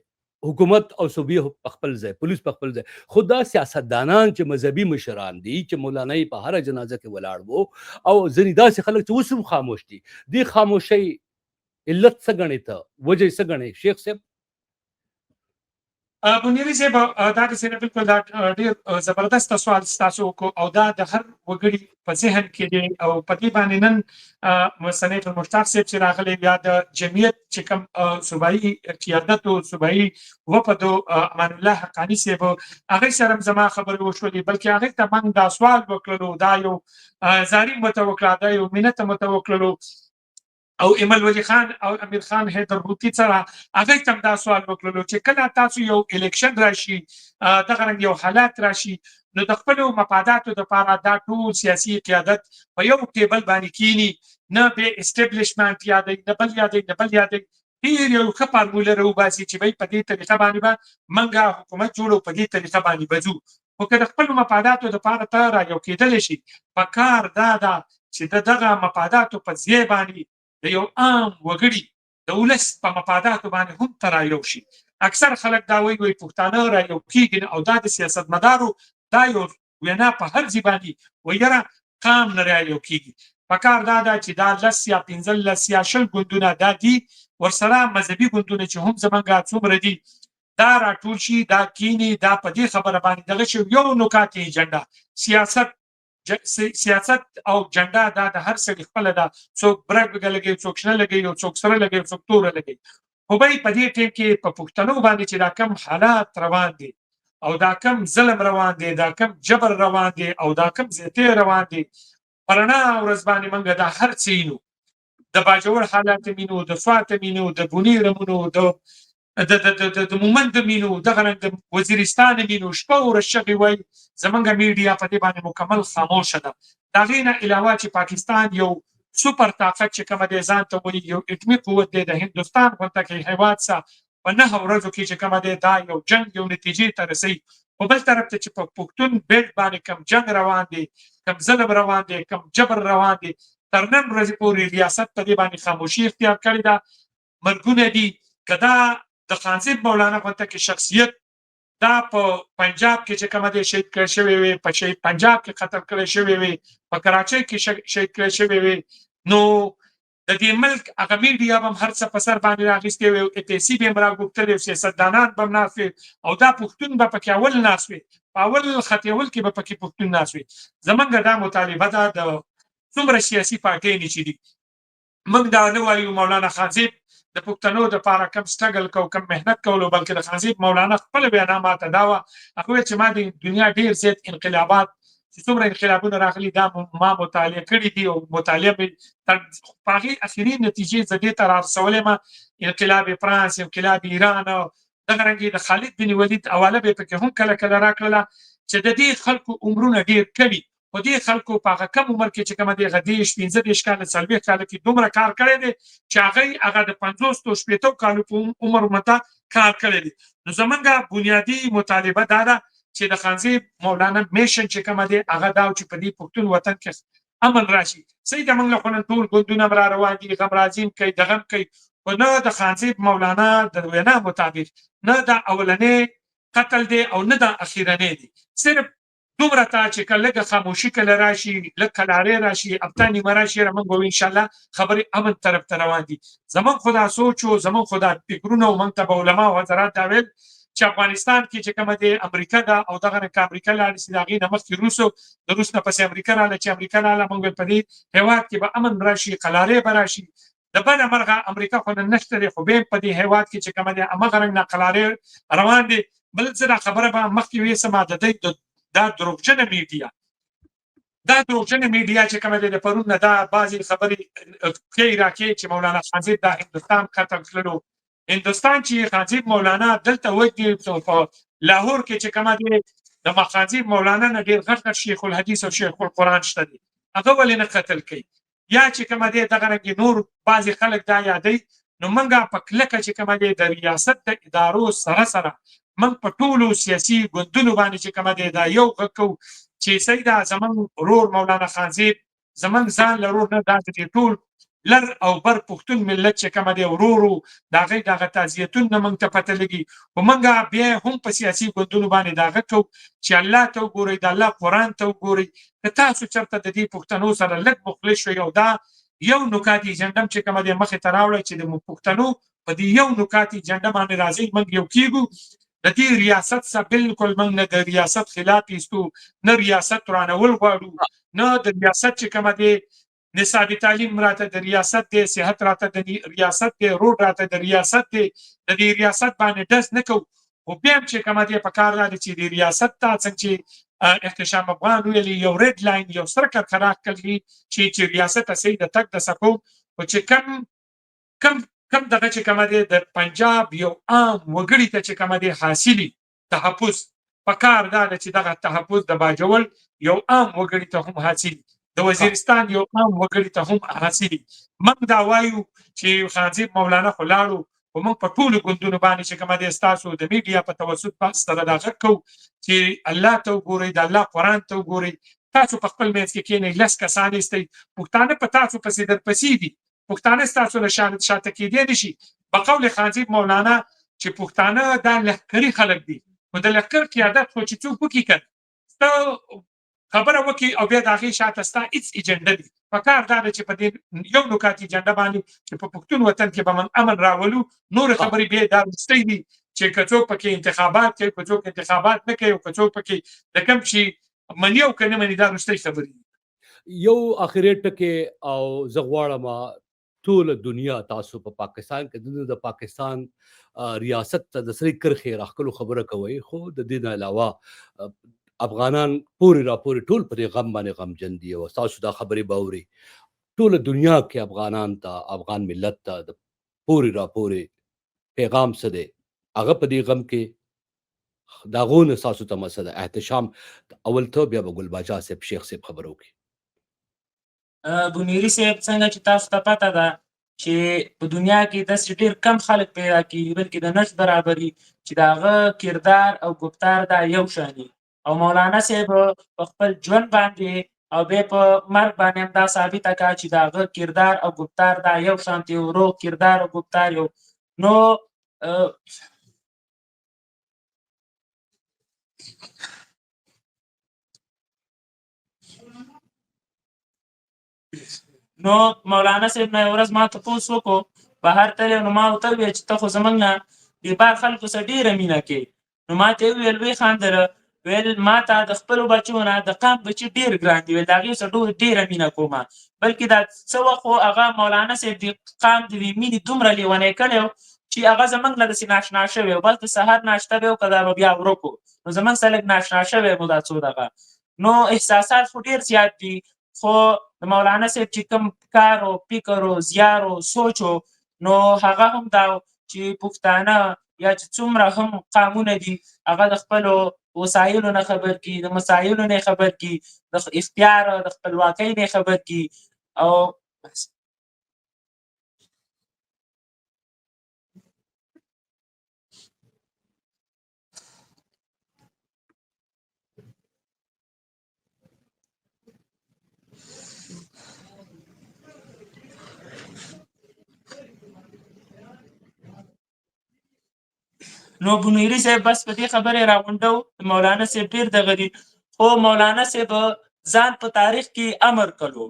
حکومت او صوبې په خپل ځای، پولیس په خپل ځای، خو دا سیاستدانان چې مذهبي مشران دي چې مولانا په هر جنازه کې ولاړ وو او ځینې داسې خلک چې اوس هم خاموش دي، دې خاموشۍ علت څه ګڼې ته، وجه یې څه ګڼې شیخ صاحب؟ بنيري صاحب دا د سینه بالکل دا ډیر زبردست سوال تاسو کو او دا د هر وګړي په ذهن کې دی او په دې باندې نن سنیت المشتاق صاحب چې راغلی یا د جمعیت چې کوم صوبایي قیادت او صوبایي وفد امان الله حقانی صاحب هغه سره زما خبرې وشولې، بلکې هغه ته موږ دا سوال وکړو، دا یو زاری متوکل، دا یو مینت متوکلو او ایمل ولی خان او امیر خان حیدر روتی سره هغه تم دا سوال وکړلو چې کله تاسو یو الیکشن راشي، دغه رنګ یو حالات راشي، نو د خپل مفاداتو لپاره دا ټول سیاسي قیادت په یو ټیبل باندې کینی، نه به اسټابلیشمنت یادي، نه بل یادي، نه بل یادي، ډیر یو ښه فارموله راوباسي چې به په دې طریقه باندې به منګه حکومت جوړو، په دې طریقه باندې بځو. خو که د خپل مفاداتو لپاره ته را یو کېدلی شي، په کار دا ده چې د دغه مفاداتو په ځای باندې د یو عام وګړي د ولس په مفاداتو باندې هم ته را یو شي. اکثر خلک دا وایي پښتانه را یو کېږي او دا د سیاستمدارو دا یو وینا په هر ځای باندې وایي یاره قام نه را یو کېږي. په کار دا ده چې دا 10 یا 15 یا 20 ګوندونه دا دي، ورسره مذهبي ګوندونه چې هم زمونږ څومره دي دا راټول شي، دا کینی، دا په دې خبره باندې دغه شی یو نکات ایجنډا سیاست او جنډا دا د هر څه خپل ده، څوک برګ لګي، څوک شنه لګي، او څوک سره لګي، څوک تور لګي. خو به په دې ټیم کې په پښتنو باندې چې دا کم حالات روان دي او دا کم ظلم روان دي، دا کم جبر روان دي او دا کم زیاتی روان دي، پرنا ورځ باندې منګه دا هر څه وینو، د باجوړ حالات وینو، د سوات وینو، د بونیر وینو، د مومند وینو، دغه د وزیرستان وینو، شپه ورځ شغي وای زمونږ میډیا په دې باندې مکمل خاموشه ده. دا غینه علاوه چې پاکستان یو سپر طاقت چې کوم دی ځان ته وایي، یو اټمی قوت دی د هندستان غونډه کې هیواد سره په 9 ورځو کې چې کوم دی دا یو جنگ یو نتیجې ته رسي. په بل طرف ته چې په پښتون بیلټ باندې کم جنگ روان دی، کم ظلم روان دی، کم جبر روان دی، تر نن ورځې پورې ریاست په دې باندې خاموشي اختیار کړې ده. مرګونه دي کدا د خانزیب مولانا غونډه کې شخصیت دا په پنجاب کې چې کوم دی شهید کړی شوی وي، په شهید پنجاب کې قتل کړی شوی وي، په کراچۍ کې شهید کړی شوی وي، نو د دې ملک هغه میډیا هم هر څه په سر باندې راغیستې وي، او اتحادیې به هم راغوښتلې، سیاستدانان به هم ناست وي او دا پښتون به پکې اول ناست وي، په اول خط اول کې به پکې پښتون ناست وي. زمونږ دا مطالبه ده د څومره سیاسي پارټۍ چې دي، موږ دا نه وایو مولانا خانزیب د پښتنو د لپاره کم سټرګل کو، کم مهنت کولو، بلکې د خانزیب مولانا خپل بیان ماته دا وه، هغه چې ما د دنیا ډیر زیات انقلابات چې څومره انقلابونه راغلي دا ما مطالعه کړي دي او مطالعه مې په هغې اخري نتیجې زه دې ته رارسولی یم. انقلاب فرانس، انقلاب ایران، دغه رنګې د خالد بن ولید حواله به یې پکې هم کله کله راکړله چې د دې خلکو عمرونه ډیر کړي، خو دې خلکو په هغه کم عمر کې چې کومه دی هغه 15 کاله 40 کاله کې دومره کار کړی دی چې هغه د 50 او 60 کالو په عمر مته کار کړی دی. نو زمونږ بنیادي مطالبه دا ده چې د خانزیب مولانا میشن چې کومه دی هغه دا چې په دې پښتون وطن کې امن راشي. صحیح ده، موږ له خو نن ټول ګوندونه را روان دي، غم رازیم کوي، دغم کوي، خو نه د خانزیب مولانا د وینا مطابق نه دا اولنې قتل دی او نه دا اخیرنې دی. صرف دومره ته چې کله لږه خاموشي کله راشي، لږ کلارې راشي، هفته نیمه راشي، موږ به انشاءالله خبرې امن طرف ته روان دي. زمونږ خو دا سوچ و، زمونږ خو دا فکرونه و، موږ ته به علما او حضرات دا ویل چې افغانستان کې چې کومه دی امریکا ده او دغه نه که امریکا لاړې شي د هغې نه مخکې روس و، د روس نه پسې امریکا راغله، چې امریکا راغله موږ به په دې هېواد کې به امن راشي، کلارې به راشي. د بله مرغه امریکا خو نن نشته دی، خو بیا په دې هېواد کې چې کومه دی همغه رنګ نه کلارې روان دي. بل زه دا خبره به مخکې ویسم، د دوی دا دروغجنه میډیا، دا دروغجنه میډیا چې کومه دی د پرون نه دا بعضې خبرې ښیي راکې چې مولانا خانزیب دا هندوستان قتل کړلو، هندوستان چې خانزیب مولانا دلته ودی په لاهور کې چې کومه دی د خانزیب مولانا نه ډېر غټ شیخ الحدیث او شیخ القرآن شته دي هغه ولې نه قتل کوي یا چې کومه دی دغه رنګې نور بعضې خلک دا یادوي نو موږ په کلکه چې کومه دی د ریاست د ادارو سره موږ په ټولو سیاسي ګوندونو باندې چې کومه دی دا یو غږ کوو چې سیده زموږ ورور مولانا خانزیب زموږ ځان له ورور نه دا د ټول لر او بر پښتون ملت چې کومه دی ورورو د هغې دغه تعزیتونه موږ ته پته لګي خو موږ بیا هم په سیاسي ګوندونو باندې دا غږ کوو چې الله ته وګورئ د الله قرآن ته وګورئ که تاسو چېرته د دې پښتنو سره لږ مخلص شوئ او دا یو نکات ایجنډه چې کومه دی مخې ته راوړئ چې د پښتنو په دې یو نکات ایجنډه باندې راځئ موږ یو کېږو د دې ریاست څخه بالکل موږ نه د ریاست خلاف ایستو نه ریاست رانول غواړو نه د ریاست چې کومه دی نصابي تعلیم راته د ریاست دی صحت راته د ریاست دی روډ راته د ریاست دی د دې ریاست باندې ډز نه کوو خو بیا هم چې کومه دی په کار دا دی چې د ریاست ته څنګه چې احتشام افغان ویلي یو ریډ لاین یو سره کرښه راښکلي چې ریاست ته صحیح د تګ د سکو خو چې کم دغه چې کومه دی د پنجاب یو عام وګړي ته چې کومه دی حاصلي تحفظ په کار دا ده چې دغه تحفظ د باجوړ یو عام وګړي ته هم حاصلي د وزیرستان یو عام وګړي ته هم حاصلي موږ دا وایو چې خانزیب مولانا خو لاړو خو موږ په ټولو ګوندونو باندې چې کومه دی ستاسو د میډیا په توسط سره دا غږ کوو چې الله ته وګورئ د الله قرآن ته وګورئ تاسو په خپل منځ کې کښېنئ لس کسان ایستئ پښتانه په تاسو پسې درپسې دي پښتانه ستاسو له شاته کېدی نه شي په قول خانزیب مولانا چې پښتانه دا لښکري خلک دي خو د لښکر قیادت خو چې څوک وکړي که خبره وکړي او بیا د هغې شاته ستا هېڅ ایجنډه دي په کار دا ده چې په دې یو نکات ایجنډه باندې چې په پښتون وطن کې به موږ امن راولو نورې خبرې بیا دا وروستۍ دي چې که څوک پکې انتخابات کوي که څوک انتخابات نه کوي او که څوک پکې د کوم شي مني او که نه مني دا وروستۍ خبرې دي یو اخري ټکی او زه غواړم ټوله دنیا تاسو په پاکستان کې د پاکستان ریاست ته د سړي کرښې راښکلو خبره کوئ خو د دې نه علاوه افغانان پورې راپورې ټول په دې غم باندې غمجن دي او تاسو دا خبرې به اورئ ټوله دنیا کې افغانان ته افغان ملت ته د پورې راپورې پیغام څه دی هغه په دې غم کې د هغو نه ستاسو ته څه ده احتشام اول ته بیا به ګل باچا صاحب شیخ صاحب خبره وکړي بونیري صاحب څنګه چې تاسو ته پته ده چې په دنیا کې داسې ډېر کم خلک پیدا کېږي بلکې د نشت برابري چې د هغه کردار او ګفتار دا یو شان دي او مولانا صاحب په خپل ژوند باندې او بیا په مرګ باندې هم دا ثابته کړه چې د هغه کردار او ګفتار دا یو شان دی روغ کردار او ګفتار یو نو مولانا صاحب نه یوه ورځ ما تپوس وکړو بهر تللی نو ما ورته وویل چې ته خو زموږ نه د بار خلکو سره ډېره مینه کوې نو ما ته یې وویل ویې خاندله ویل ما ته د خپلو بچو نه د قام بچي ډېر ګران دي ویل د هغې سره ډېره مینه کوم بلکې دا څه وخت خو هغه مولانا صاحب د قام د دې مینې دومره لیونی کړی و چې هغه زموږ نه داسې ناشنا شوی و بس د سهار ناشته به و که دا به بیا ورک و نو زموږ سره لږ ناشنا شوی مو دا څو دغه نو احساسات خو ډېر زیات دي خو د مولانا صاحب چې کوم کار او فکر او زیار او سوچ و نو هغه هم دا چې پښتانه یا چې څومره هم قامونه دي هغه د خپلو وسایلو نه خبر کی د مسایلو نه خبر کی د اختیار د خپلواکۍ نه خبر کی او نو بونیري صاحب بس په دې خبرې راغونډو مولانا صاحب ډېر دغه دي خو مولانا صاحب ځان په تاریخ کې امر کړو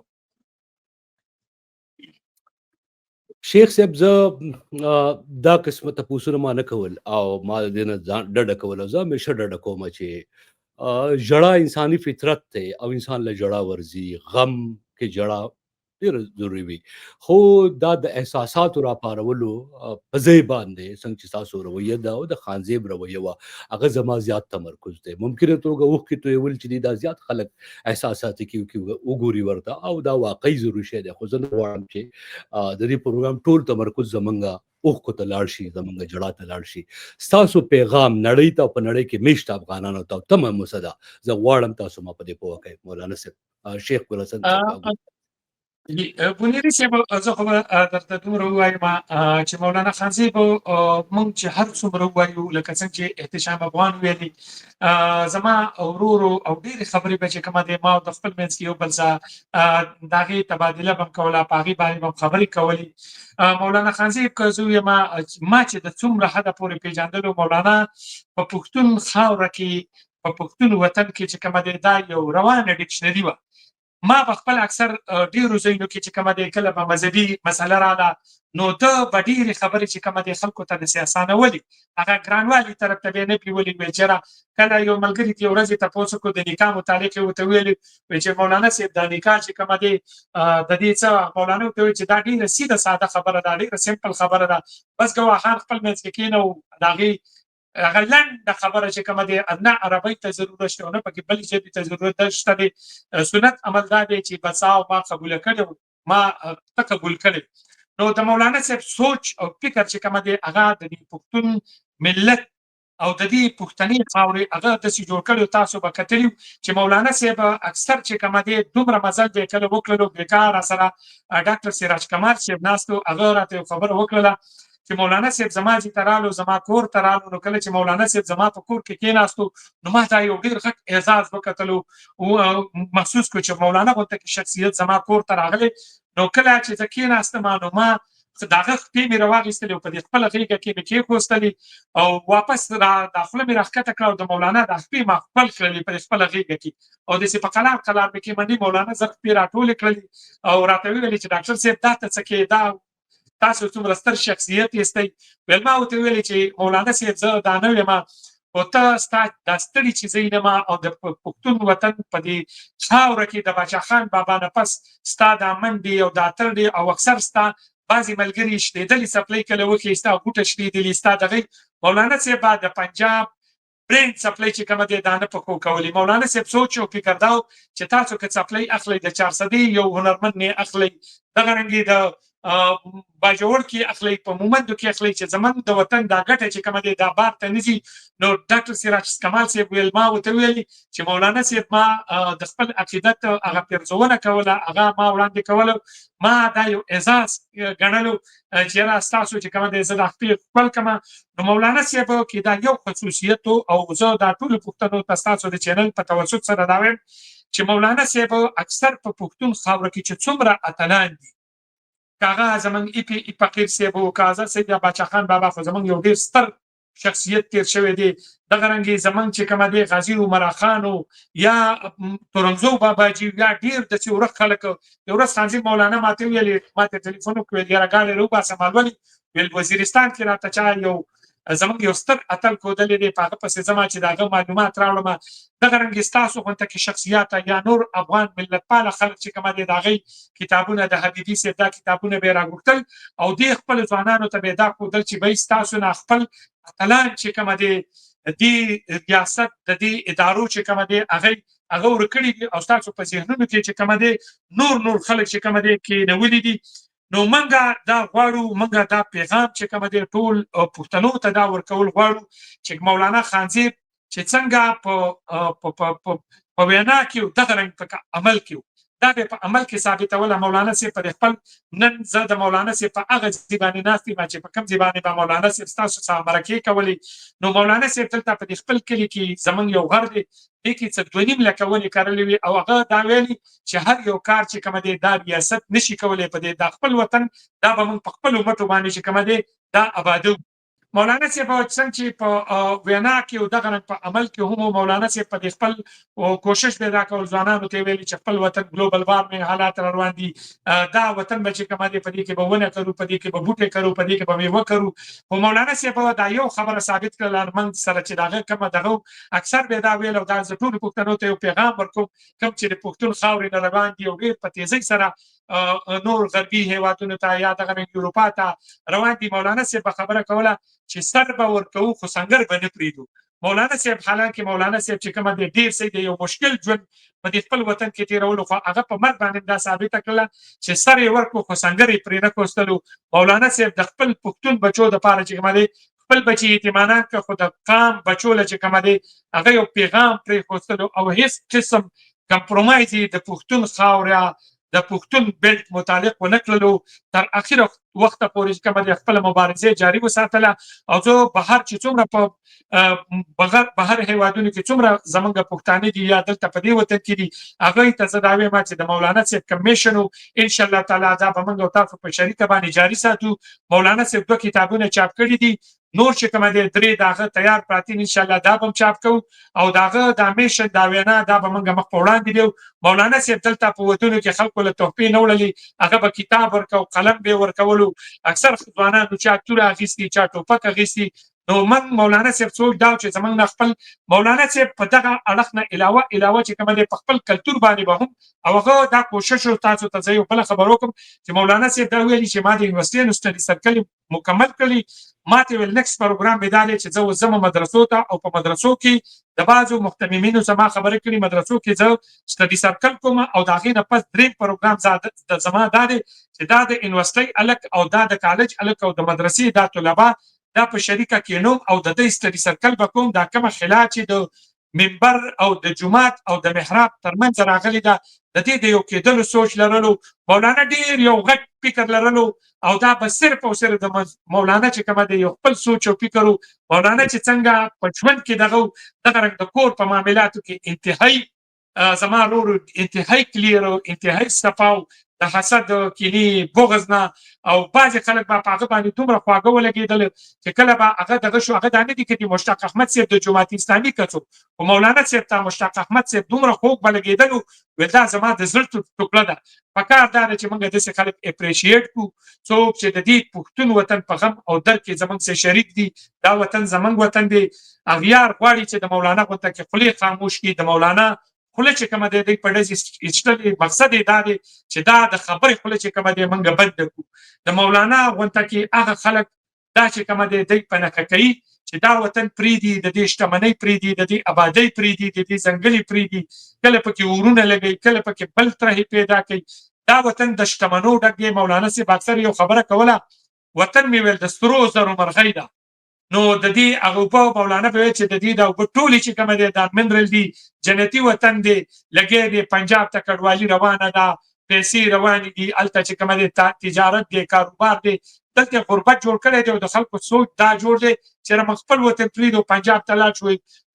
شیخ صاحب زه دا قسمه تپوسونه ما نه کول او ما د دې نه ځان ډډه کوله زه همیشه ډډه کوم چې ژړا انساني فطرت دی او انسان له ژړا ورځي غم کې ژړا ډېره ضروري وي خو دا د احساساتو راپارولو په ځای باندې څنګه چې تاسو رویه ده او د خانزیب رویه وه هغه زما زیات تمرکز دی ممکنه توګه اوښکې تویول چې دي دا زیات خلک احساساتي وګوري ورته او دا واقعي ضروري شی دی خو زه نه غواړم چې د دې پروګرام ټول تمرکز زمونږ اوښکو ته لاړ شي، زمونږ جړا ته لاړ شي. ستاسو پیغام نړۍ ته او په نړۍ کې میشته افغانانو ته تمه موسه ده. زه غواړم تاسو ما په دې پوه کړئ. مولانا صاحب، شیخ ګل حسن صاحب. بنيري صاحب زه خو به درته دومره ووایم چې مولانا خانزیب موږ چې هر څومره ووایو لکه څنګه چې احتشام افغان ویلي زما ورورو او ډېرې خبرې به چې کومه دی ما د خپل منځ کې یو بل ځای د هغې تبادله به م کوله، په هغې باندې به م خبرې کولې. مولانا خانزیب که زه ویم ما چې د څومره حده پورې پېژندلو مولانا په پښتون خاوره کې په پښتون وطن کې چې کومه دی دا یو روانه ډکشنري وه. ما په خپل اکثر ډیرو ځایونو کې چې کومه دی کله به مذهبي مسله راغله نو ده به ډېرې خبرې چې کومه دی خلکو ته داسې اسانولې، هغه ګرانوالي طرف ته به یې نه پرېولي. ویل چې یاره کله یو ملګري ته یو ورځې تپوس وکړو د نکاح متعلق یې ورته ویلي وایي چې مولانا صاحب دا نکاح چې کومه دی د دې څه مولانا ورته وایي چې دا ډېره سیده ساده خبره ده، ډېره سمپل خبره ده، بس ګواښان خپل منځ کې کښېنه او د هغې هغه لنډه خبره چې کومه دی نه عربۍ ته ضرورت شته او نه پکې بلې ژبې ته ضرورت شته دی. سنت عمل دا دی چې بسا او ما قبوله کړې ما ته قبول کړې. نو د مولانا صاحب سوچ او فکر چې کومه دی هغه د دې پښتون ملت او د دې پښتني خاورې هغه داسې جوړ کړی. تاسو به کتلي چې مولانا صاحب اکثر چې کومه دی دومره مزل به یې کله وکړلو بېکار راسره ډاکټر سراج کمال صاحب ناست و، هغه راته یو خبره وکړله چې مولانا صاحب زما چې ته رالو زما کور ته رالو نو کله چې مولانا صاحب زما په کور کې کېناستو نو ما ته یو ډېر غټ اعزاز وکتلو محسوس کړو چې مولانا غونته کې شخصیت زما کور ته راغلی. نو کله چې زه کېناستم نو ما د هغه خپې مې راواخیستلې او په دې خپله غېږه کې مې کېښوستلې او واپس دا خوله مې راښکته کړه او د مولانا دا خپې ما خپل کړلې په دې خپله غېږه کې او داسې په قلار قلار مې کې منډې مولانا زر خپې راټولې کړلې او راته ویلې چې ډاکټر صاحب دا ته څه کې دا تاسو څومره ستر شخصیت یاستئ. ویل ما ورته ویلې چې مولانا صاحب زه دا نه ویم خو ته ستا دا ستړي چې زه ینم او د پښتون وطن په دې خاوره کې د باچا خان بابا نه پس ستا دا منډې او دا ترډې او اکثر ستا بعضې ملګري شلېدلي څپلۍ کله وکړې ستا غوټه شلېدلي ستا دغې مولانا صاحب به د پنجاب برینډ څپلۍ چې کومه دی دا نه پکو کولې. مولانا صاحب سوچ او فکر دا و چې تاسو که څپلۍ اخلئ د 400 یو هنرمند نه اخلئ دغه رنګې د باجوړ کې اخلي په مومندو کې اخلي چې زمون د وطن دا ګټه چې کومه دی دا بار ته نزي. نو ډاکټر سراج کمال صاحب ویل ما ورته ویلي چې مولانا صاحب ما د خپل عقیدت هغه پیرزونه کوله هغه ما وړاندې کوله ما دا یو اعزاز ګڼلو چې یاره ستاسو چې کومه دی زه دا خپې خپل کړمه. نو مولانا صاحب کې دا یو خصوصیت او زه دا ټولو پښتنو ته ستاسو د چینل په توسط سره دا وایم چې مولانا صاحب اکثر په پښتون خاوره کې چې څومره اتلان دي کاغه زمونږ فقیر صاحب و کازه سید باچا خان بابا خو زمونږ یو ډېر ستر شخصیت تیر شوی دی. دغه رنګې زمونږ چې کومه دی غازي عمرا خان یا تورنزو باباجي یا ډېر داسې ورک خلک یو ورځ خانزي مولانا ماته ویلې ماته تلیفون وکړو ویل یاره ګاډی راوباسه مالولې ویل وزیرستان کې راته چا یو زمونږ یو ستر اتل ښودلی دی په هغه پسې ځمه چې د هغه معلومات راوړمه. دغه رنګې ستاسو غونته کې شخصیات یا نور افغان ملتپاله خلک چې کومه دی د هغې کتابونه د حبیبي صاحب دا کتابونه به یې راغوښتل او دې خپلو ځوانانو ته به یې دا ښودل چې بهی ستاسو نه خپل اتلان چې کومه دی دې ریاست د دې ادارو چې کومه دی هغه ورکړي دي او ستاسو په ذهنونو کې چې کومه دی نور خلک چې کومه دی کېنولي دي. نو منګه دا غواړو منګه دا پیغام چې کومه دی ټول پښتنو ته دا ورکول غواړو چې مولانا خانزیب چې څنګه په وینا کې دغه رنګ په عمل کې دا به په عمل کې ثابتوله. مولانا صاحب په خپل نن زه د مولانا صاحب په هغه ځای باندې ناست یم چې په کوم ځای باندې به مولانا صاحب ستاسو سره مرکې کولې. نو مولانا صاحب دلته په خپل کلي کې زمونږ یو غر دی دې کې څه 2.5 لکه ونې کرلې وي او هغه دا ویلي چې هر یو کار چې کومه دی دا ریاست نشي کولی په دې دا خپل وطن دا به موږ په خپلو مټو باندې چې کومه دی دا آبادو. مولانا صاحب څنګه چې په وینا کې او دغه رنګ په عمل کې هم مولانا صاحب په خپل کوشش به دا کول ځوانانو ته ویلي چې خپل وطن ګلوبل وارمنګ حالات را روان دي دا وطن به چې کومه دی په دې کې به ونه کرو په دې کې به بوټي کرو په دې کې به میوه کرو. خو مولانا صاحب دا یو خبره ثابت کړله موږ سره چې دغه کومه دغه اکثر به دا ویل او دا زه ټولو پښتنو ته یو پیغام ورکوم کوم چې د پښتون خاورې نه روان دي او ډېر په تیزۍ سره نور غربي هیوادونو ته یا دغه یورپا ته روان دي. مولانا صاحب به خبره کوله چې سر به ورکوو خو سنګر به نه پرېږدو. مولانا صاحب حالانکه مولانا صاحب چې کومه دی ډېر صحیح دی، یو مشکل ژوند په دې خپل وطن کې تېرولو، خو هغه په مرګ باندې دا ثابته کړله چې سر یې ورکړو خو سنګر یې پرې نه کوستلو. مولانا صاحب د خپل پښتون بچو دپاره چې کومه دی خپل بچي یتیمانان کړه، خو د قام بچو له چې کومه دی هغه یو پیغام پرېښودلو او هېڅ قسم کمپرومایز یې د پښتون خاوره د پښتون بیلټ متعلق ونه کړلو. تر اخره وخته پورې چې کومه دی خپله مبارزه جاري وساتله. او زه بهر چې څومره په بهر هیوادونو کې څومره زمونږ پښتانه دي یا دلته په دې وطن کې دي، هغوی ته زه دا وایم چې د مولانا صاحب کمیشن و انشاءالله تعالی دا به موږ او تاسو په شریکه باندې جاري ساتو. مولانا صاحب 2 کتابونه چاپ کړي دي، نور چې کومه دی 3 د هغه تیار پراته دي، انشاءالله دا به هم چاپ کوو. او د هغه دا میشن دا وینا دا به موږ مخ په وړاندې بیو. مولانا صاحب دلته په ودونو کې خلکو له تحفې نه وړلې، هغه به کتاب ورکو، قلم به یې ورکولو. اکثر ځوانانو چا توره اخیستې، چا ټوپک اخیستې. نو من مولانا صاحب سوچ دا چې زمونږ نه خپل مولانا صاحب په دغه اړخ نه علاوه چې کومه دی په خپل کلتور باندې به هم او هغه دا کوشش و. تاسو ته زه یو بله خبر وکړم چې مولانا صاحب دا ویلي چې ما د یونیورسټي سټډي سرکل مکمل کړي. ما ته ویل نیکسټ پروګرام به دا دی چې زه اوس ځم مدرسو ته، او په مدرسو کې د بعضو محتممینو زما خبرې کړي، مدرسو کې زه سټډي سرکل کوم. او د هغې نه پس 3 پروګرام زما دا دی چې دا د یونیورسټۍ الک او دا د کالج الک او د مدرسې دا طلبه دا په شریکه کېنوم او د دې سټډي سرکل به کوم. دا کومه خلا چې د منبر او د جومات او د محراب ترمنځ راغلې ده، د دې د یو کېدلو سوچ لرلو. مولانا ډېر یو غټ فکر لرلو او دا به صرف او صرف د مولانا چې کومه دی یو خپل سوچ او فکر و. مولانا چې څنګه په ژوند کې دغه رنګ د کور په معاملاتو کې انتهایی زما ورور انتهایی کلیر او انتهایی صفا او د حسد کینې بغض نه. او بعضې خلک به په هغه باندې دومره خواږه ولګېدل چې کله به هغه دغه شو. هغه دا نه دي که د مشتاق احمد صاحب د جماعت اسلامي کڅو خو مولانا صاحب ته مشتاق احمد صاحب دومره خوږ به لګېدلو، ویل دا زما د زړه ټوکړه ده. پکار دا ده چې موږ داسې خلک اپریشیټ کړو، څوک چې د دې پښتون وطن په غم او درد کې زموږ سره شریک دي. دا وطن زموږ وطن دی. اغیار غواړي چې د مولانا غونته کې خولې خاموش کړي. د مولانا خوله چې کومه دی په ډزې ایستلې مقصد یې دا دی چې دا د خبرې خوله چې کومه دی موږ بند کړو. د مولانا غونته کې هغه خلک دا چې کومه دی دوی په نښه کوي چې دا وطن پرېږدي، د دې شتمنۍ پرېږدي، د دې ابادۍ پرېږدي، د دې ځنګلې پرېږدي، کله پکې ورونه لګوي، کله پکې بل طرحې پیدا کوي. دا وطن د شتمنو ډک دی. مولانا صاحب اکثر یو خبره کوله، وطن مې ویل د سرو زرو مرغۍ ده. نو د دې هغه اوبه مولانا به ویل چې د دې دا اوبه ټولې چې کومه دی دا منرل دي، جنتي وطن دی. لګیا دی پنجاب ته کډوالي روانه ده، پیسې روانې دي، هلته چې کومه دی تجارت دی، کاروبار دی. دلته غربت جوړ کړی دی او د خلکو سوچ دا جوړ دی چې موږ خپل وطن پرېږدو، پنجاب ته لاړ شو،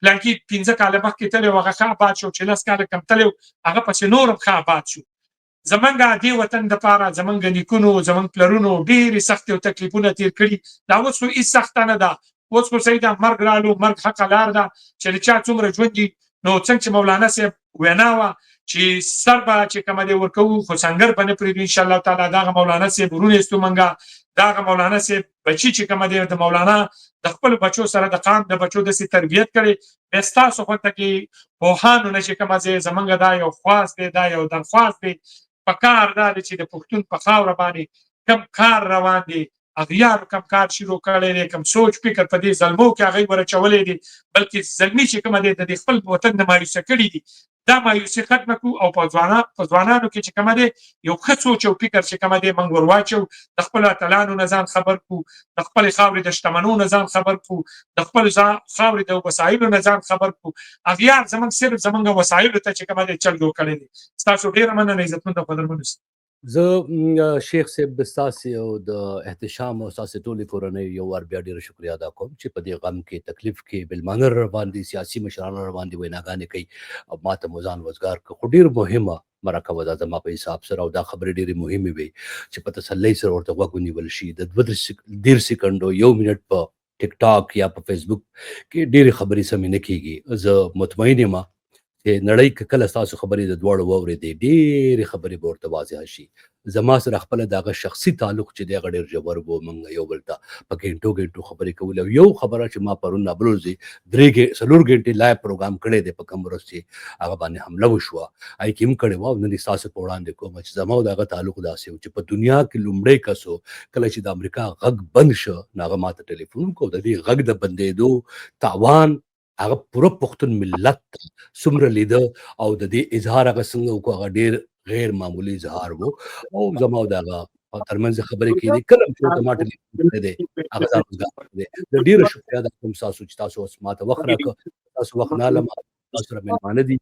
پلانکي 15 کاله مخکې تللی و هغه ښه آباد شو، چې 10 کاله کم تللی و هغه پسې نور هم ښه آباد شو. زمونږ دې وطن دپاره زمونږ نیکونو زمونږ پلرونو ډېرې سختې او تکلیفونه تېر کړي. دا اوس خو هېڅ سخته نه ده، اوس خو صحیح ده، مرګ رالو، مرګ حقه لار ده چې له چا څومره ژوند دي. نو څنګه چې مولانا صاحب وینا وه چې سر به چې کومه دی ورکوو خو سنګر به نه پرېږدو انشاءالله تعالی. دغه مولانا صاحب ورونه یستو موږ، دغه مولانا صاحب بچي چې کومه دی د مولانا د خپلو بچو سره د قام د بچو داسې تربیت کړی. بیا ستاسو غونته کې پوهانو نه چې کومه ځای زمونږ دا یو خواست دی، دا یو درخواست دی، پکار دا دی چې د پښتون په خاوره باندې کم کار روان دی، اغیارو کم کار شروع کړی دی، کم سوچ فکر په دې زلمو کې هغوی ورچولی دی، بلکې زلمي چې کومه دی د دې خپل وطن نه مایوسه کړي دي. دا مایوسي ختمه کړو او په ځوانانو کې چې کومه دی یو ښه سوچ او فکر چې کومه دی موږ ور واچو. د خپلو اتلانو نه ځان خبر کړو، د خپلې خاورې د شتمنو نه ځان خبر کړو، د خپلو خاورې د وسایلو نه ځان خبر کړو. اغیار زموږ صرف زموږ وسایلو ته چې کومه دی چل جوړ کړی دی. ستاسو ډېره مننه عزتمند او قدرمنو. زه شیخ صاحب ستاسې او د احتشام او ستاسې ټولې کورنۍ یو وار بیا ډېره شکریا ادا کوم چې په دې غم کې تکلیف کې بېلمانه روان دي، سیاسي مشران روان دي، ویناګانې کوي او ما ته مو ځان وزګار کړ. خو ډېر مهمه مرکه وه دا زما په حساب سره او دا خبرې ډېرې مهمې وې چې په تسلۍ سره ورته غوږ ونیول شي. د 2 سیکنډو 1 منټ په ټیک ټاک یا په فیسبوک کې ډېرې خبرې سمې نه کېږي. زه مطمئن یم چې نړۍ که کله ستاسو خبرې د دواړو واورېدې ډېرې خبرې به ورته واضحه شي. زما سره خپله د هغه شخصي تعلق چې دی هغه ډېر ژور و. موږ یو بل ته په ګنټو خبرې کولې او یو خبره چې ما پرون بل ورځ 4 ګنټې لایو پروګرام کړی دی په کوم ورځ چې هغه باندې حمله وشوه هغې کې هم کړې وه او نن یې ستاسو په وړاندې کومه چې زما او د هغه تعلق داسې و چې په دنیا کې لومړی کس و کله چې د امریکا غږ بند شه نو هغه ما ته ټلیفون وکړو د دې غږ د بندېدو تاوان هغه پوره پښتون ملت څومره لیده او د دې اظهار هغه څنګه وکړو هغه ډېر غیر معمولي اظهار و او زما او د هغه ترمنځ خبرې کېدې کله چې ورته ما ټلیفون کړی دی هغه ځان روزګار کړی دی. زه ډېره شکریه ادا کوم ستاسو چې تاسو اوس ما ته وخت راکړه. تاسو وخت نه لم تاسو سره مېلمانه دي